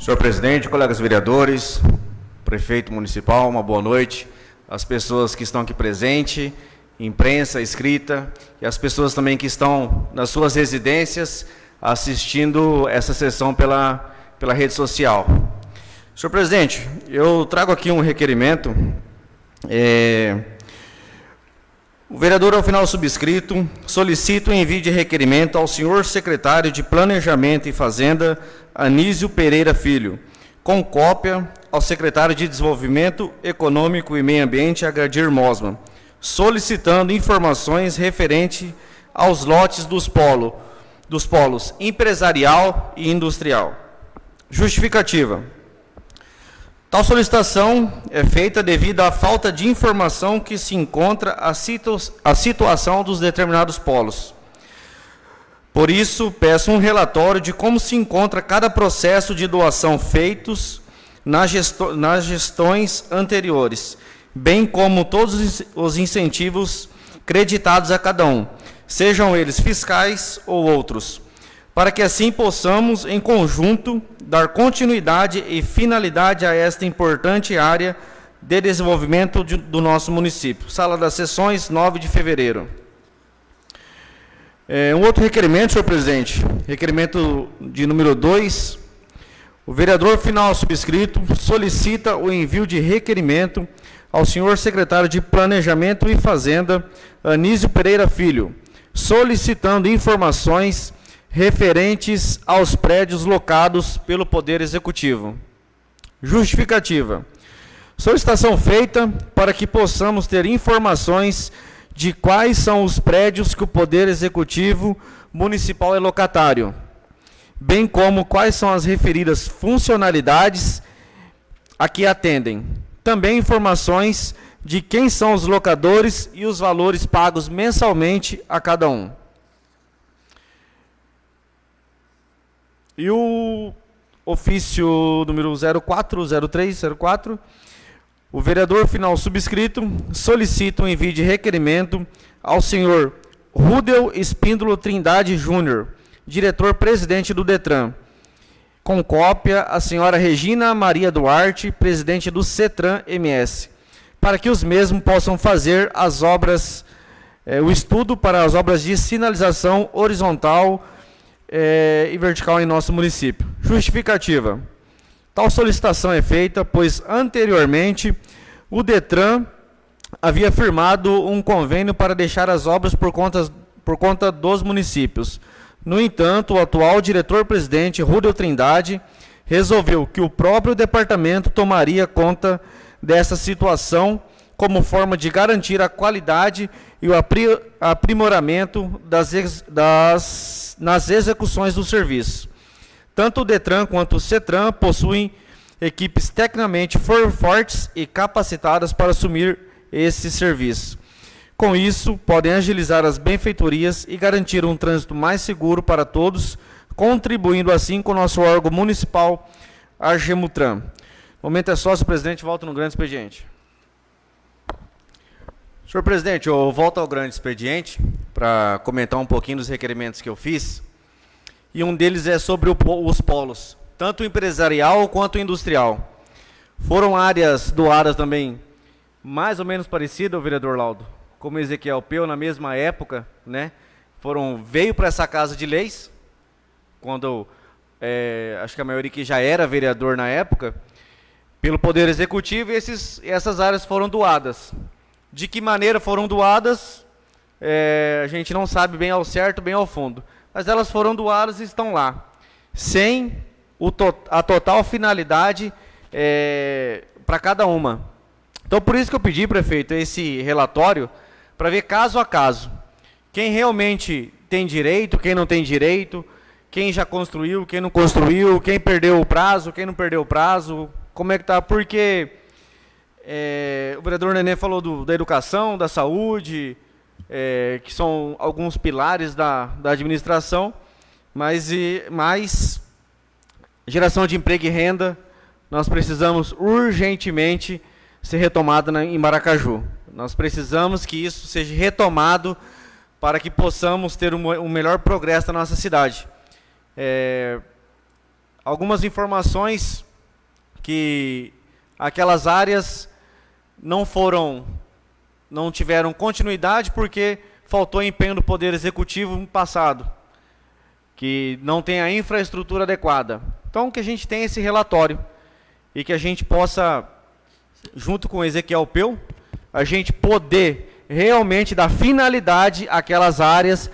Senhor presidente, colegas vereadores, prefeito municipal, uma boa noite. As pessoas que estão aqui presentes, imprensa, escrita, e as pessoas também que estão nas suas residências assistindo essa sessão pela rede social. Senhor presidente, eu trago aqui um requerimento. O vereador, ao final subscrito, solicita o envio de requerimento ao senhor secretário de Planejamento e Fazenda, Anísio Pereira Filho, com cópia ao secretário de Desenvolvimento Econômico e Meio Ambiente, Agadir Mosman, solicitando informações referentes aos lotes dos polos empresarial e industrial. Justificativa. Tal solicitação é feita devido à falta de informação que se encontra a situação dos determinados polos. Por isso, peço um relatório de como se encontra cada processo de doação feitos nas gestões anteriores, bem como todos os incentivos creditados a cada um, sejam eles fiscais ou outros, para que assim possamos, em conjunto, dar continuidade e finalidade a esta importante área de desenvolvimento do nosso município. Sala das Sessões, 9 de fevereiro. Um outro requerimento, senhor presidente, requerimento de número 2, o vereador final subscrito solicita o envio de requerimento ao senhor secretário de Planejamento e Fazenda, Anísio Pereira Filho, solicitando informações referentes aos prédios locados pelo Poder Executivo. Justificativa. Solicitação feita para que possamos ter informações de quais são os prédios que o Poder Executivo Municipal é locatário, bem como quais são as referidas funcionalidades a que atendem. Também informações de quem são os locadores e os valores pagos mensalmente a cada um. E o ofício número 040304, o vereador final subscrito solicita o envio de requerimento ao senhor Rudel Espíndola Trindade Júnior, diretor-presidente do DETRAN, com cópia a senhora Regina Maria Duarte, presidente do CETRAN-MS, para que os mesmos possam fazer as obras, o estudo para as obras de sinalização horizontal e vertical em nosso município. Justificativa. Tal solicitação é feita, pois anteriormente o DETRAN havia firmado um convênio para deixar as obras por conta dos municípios. No entanto, o atual diretor-presidente, Rudel Trindade, resolveu que o próprio departamento tomaria conta dessa situação como forma de garantir a qualidade e o aprimoramento nas execuções do serviço. Tanto o DETRAN quanto o CETRAN possuem equipes tecnicamente fortes e capacitadas para assumir esse serviço. Com isso, podem agilizar as benfeitorias e garantir um trânsito mais seguro para todos, contribuindo assim com o nosso órgão municipal, Argemutran. O momento é só, senhor presidente, volto no grande expediente. Senhor presidente, eu volto ao grande expediente para comentar um pouquinho dos requerimentos que eu fiz. E um deles é sobre os polos, tanto empresarial quanto industrial. Foram áreas doadas também, mais ou menos parecidas, vereador Laudo, como Ezequiel Peu, na mesma época, né? Veio para essa Casa de Leis, quando, acho que a maioria que já era vereador na época, pelo Poder Executivo, e essas áreas foram doadas. De que maneira foram doadas, a gente não sabe bem ao certo, bem ao fundo. Mas elas foram doadas e estão lá, sem a total finalidade para cada uma. Então, por isso que eu pedi, prefeito, esse relatório, para ver caso a caso, quem realmente tem direito, quem não tem direito, quem já construiu, quem não construiu, quem perdeu o prazo, quem não perdeu o prazo, como é que está, porque o vereador Nenê falou da educação, da saúde, que são alguns pilares da administração, mas geração de emprego e renda, nós precisamos urgentemente ser retomada em Maracaju. Nós precisamos que isso seja retomado para que possamos ter um melhor progresso na nossa cidade. algumas informações que aquelas áreas não tiveram continuidade porque faltou empenho do Poder Executivo no passado, que não tem a infraestrutura adequada. Então, que a gente tenha esse relatório e que a gente possa, junto com o Ezequiel Peu, a gente poder realmente dar finalidade àquelas áreas,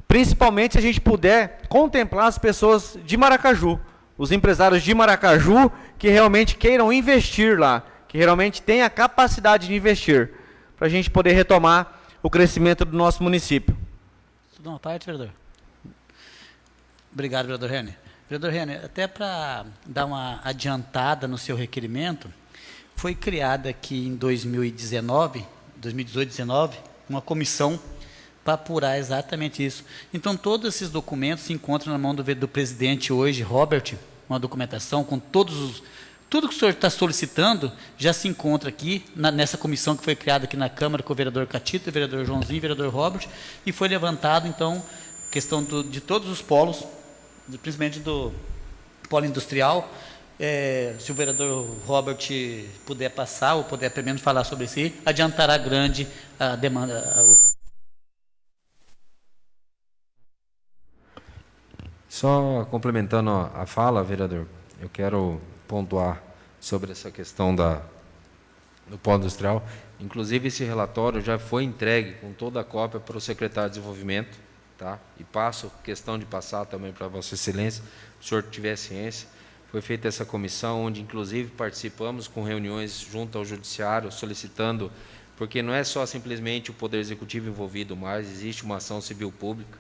principalmente se a gente puder contemplar as pessoas de Maracaju, os empresários de Maracaju que realmente queiram investir lá, que realmente tenham a capacidade de investir, para a gente poder retomar o crescimento do nosso município. Tudo à parte, vereador. Obrigado, vereador Renner. Vereador Renner, até para dar uma adiantada no seu requerimento, foi criada aqui em 2018, 2019, uma comissão para apurar exatamente isso. Então, todos esses documentos se encontram na mão do presidente hoje, Robert, uma documentação com tudo que o senhor está solicitando já se encontra aqui, nessa comissão que foi criada aqui na Câmara com o vereador Catito, o vereador Joãozinho, o vereador Robert, e foi levantado, então, questão de todos os polos, principalmente do polo industrial. Se o vereador Robert puder passar, ou puder pelo menos falar sobre si, adiantará grande a demanda. Só complementando a fala, vereador, eu quero pontuar sobre essa questão do polo industrial. Inclusive, esse relatório já foi entregue com toda a cópia para o secretário de Desenvolvimento, tá? E passo, questão de passar também para Vossa Excelência, se o senhor tiver ciência. Foi feita essa comissão, onde inclusive participamos com reuniões junto ao Judiciário, solicitando, porque não é só simplesmente o Poder Executivo envolvido, mas existe uma ação civil pública,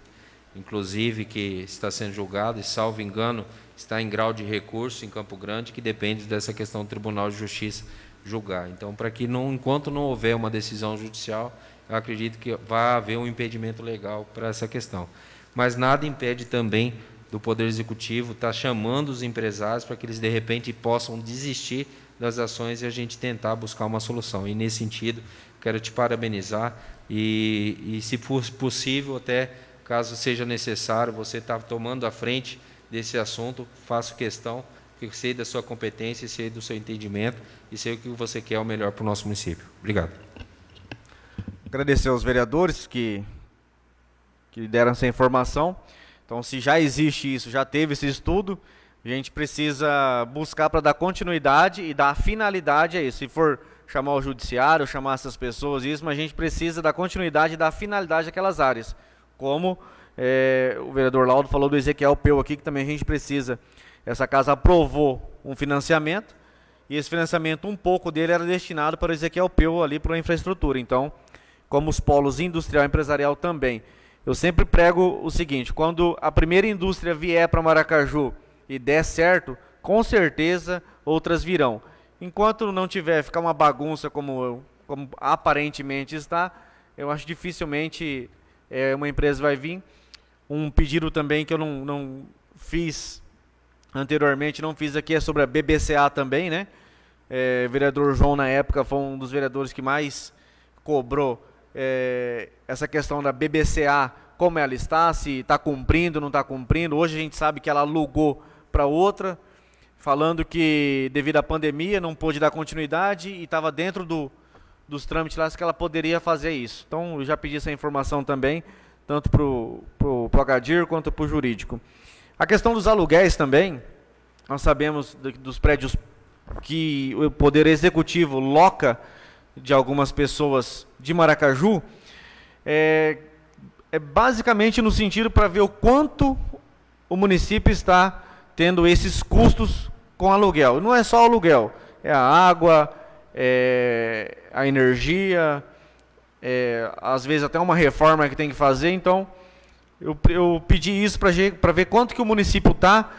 inclusive que está sendo julgada, e salvo engano, está em grau de recurso em Campo Grande, que depende dessa questão do Tribunal de Justiça julgar. Então, para que, enquanto não houver uma decisão judicial, eu acredito que vai haver um impedimento legal para essa questão. Mas nada impede também do Poder Executivo estar chamando os empresários para que eles, de repente, possam desistir das ações e a gente tentar buscar uma solução. E, nesse sentido, quero te parabenizar e se for possível, até caso seja necessário, você está tomando a frente desse assunto, faço questão, que sei da sua competência, sei do seu entendimento e sei o que você quer o melhor para o nosso município. Obrigado. Agradecer aos vereadores que deram essa informação. Então, se já existe isso, já teve esse estudo, a gente precisa buscar para dar continuidade e dar finalidade a isso. Se for chamar o judiciário, chamar essas pessoas, isso, mas a gente precisa dar continuidade e dar finalidade àquelas áreas. Como o vereador Laudo falou do Ezequiel Peu aqui, que também a gente precisa. Essa casa aprovou um financiamento, e esse financiamento, um pouco dele era destinado para o Ezequiel Peu ali para a infraestrutura. Então, como os polos industrial e empresarial também. Eu sempre prego o seguinte: quando a primeira indústria vier para Maracaju e der certo, com certeza outras virão. Enquanto não tiver, ficar uma bagunça como aparentemente está, eu acho dificilmente uma empresa vai vir. Um pedido também que eu não fiz anteriormente, não fiz aqui, é sobre a BBCA também, né? O vereador João, na época, foi um dos vereadores que mais cobrou essa questão da BBCA, como ela está, se está cumprindo, não está cumprindo. Hoje a gente sabe que ela alugou para outra, falando que devido à pandemia não pôde dar continuidade e estava dentro dos trâmites lá que ela poderia fazer isso. Então eu já pedi essa informação também, tanto para o Agadir quanto para o jurídico. A questão dos aluguéis também, nós sabemos dos prédios que o Poder Executivo loca de algumas pessoas de Maracaju, é basicamente no sentido para ver o quanto o município está tendo esses custos com aluguel. Não é só aluguel, é a água, a energia, às vezes até uma reforma que tem que fazer. Então, eu pedi isso para ver quanto que o município está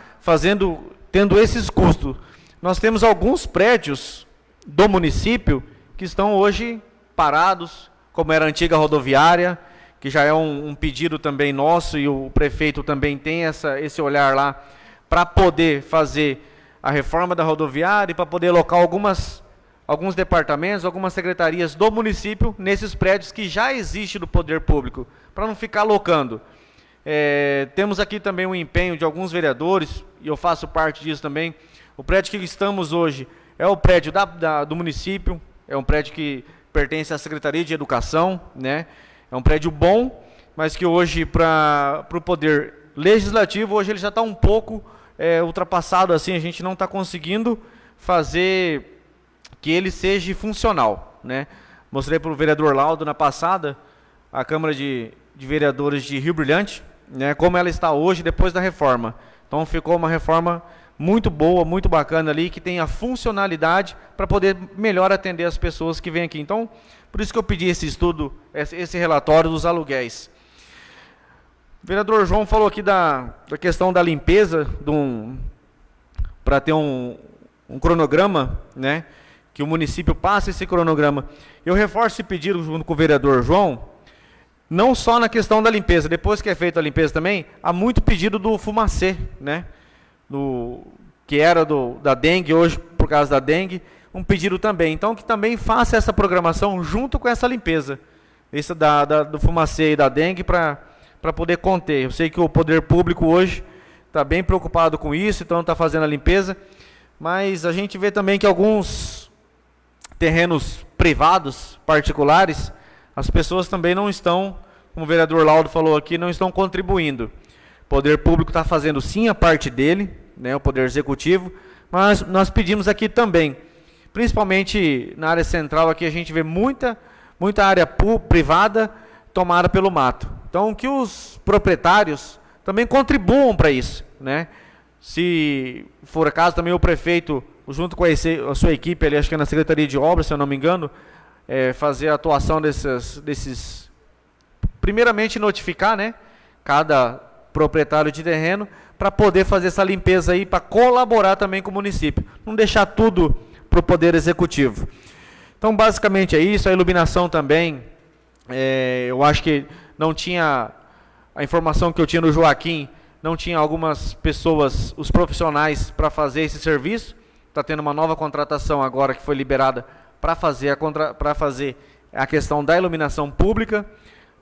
tendo esses custos. Nós temos alguns prédios do município que estão hoje parados, como era a antiga rodoviária, que já é um pedido também nosso, e o prefeito também tem esse olhar lá, para poder fazer a reforma da rodoviária e para poder alocar alguns departamentos, algumas secretarias do município nesses prédios que já existem do poder público, para não ficar alocando. Temos aqui também o empenho de alguns vereadores, e eu faço parte disso também. O prédio que estamos hoje é o prédio do município, é um prédio que pertence à Secretaria de Educação, né? É um prédio bom, mas que hoje, para o Poder Legislativo, hoje ele já está um pouco ultrapassado, assim, a gente não está conseguindo fazer que ele seja funcional, né? Mostrei para o vereador Laudo na passada, a Câmara de Vereadores de Rio Brilhante, né, como ela está hoje depois da reforma. Então ficou uma reforma muito boa, muito bacana ali, que tem a funcionalidade para poder melhor atender as pessoas que vêm aqui. Então, por isso que eu pedi esse estudo, esse relatório dos aluguéis. O vereador João falou aqui da questão da limpeza, para ter um cronograma, né, que o município passe esse cronograma. Eu reforço esse pedido junto com o vereador João, não só na questão da limpeza, depois que é feita a limpeza também, há muito pedido do fumacê, né, que era da dengue, hoje por causa da dengue, um pedido também. Então, que também faça essa programação junto com essa limpeza, do fumacê e da dengue, para poder conter. Eu sei que o poder público hoje está bem preocupado com isso, então está fazendo a limpeza, mas a gente vê também que alguns terrenos privados, particulares, as pessoas também não estão, como o vereador Laudo falou aqui, não estão contribuindo. O poder público está fazendo sim a parte dele, né, o poder executivo, mas nós pedimos aqui também, principalmente na área central, aqui a gente vê muita área privada tomada pelo mato. Então, que os proprietários também contribuam para isso, né? Se for acaso, também o prefeito, junto com a sua equipe, ali, acho que é na Secretaria de Obras, se eu não me engano, fazer a atuação desses... Primeiramente, notificar, né, cada proprietário de terreno, para poder fazer essa limpeza aí, para colaborar também com o município. Não deixar tudo para o Poder Executivo. Então, basicamente é isso. A iluminação também, eu acho que não tinha... A informação que eu tinha no Joaquim, não tinha algumas pessoas, os profissionais, para fazer esse serviço. Está tendo uma nova contratação agora que foi liberada para fazer a questão da iluminação pública.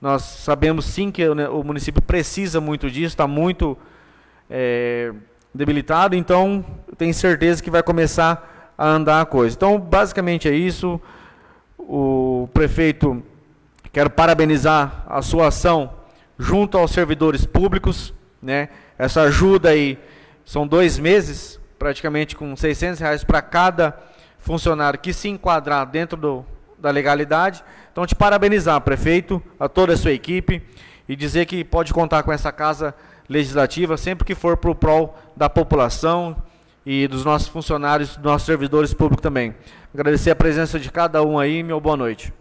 Nós sabemos sim que o município precisa muito disso, está muito debilitado, então eu tenho certeza que vai começar a andar a coisa. Então, basicamente é isso. O prefeito, quero parabenizar a sua ação junto aos servidores públicos, né? Essa ajuda aí, são 2 meses, praticamente com R$600 para cada funcionário que se enquadrar dentro da legalidade. Então, te parabenizar, prefeito, a toda a sua equipe, e dizer que pode contar com essa casa legislativa sempre que for para o prol da população e dos nossos funcionários, dos nossos servidores públicos também. Agradecer a presença de cada um aí, meu boa noite.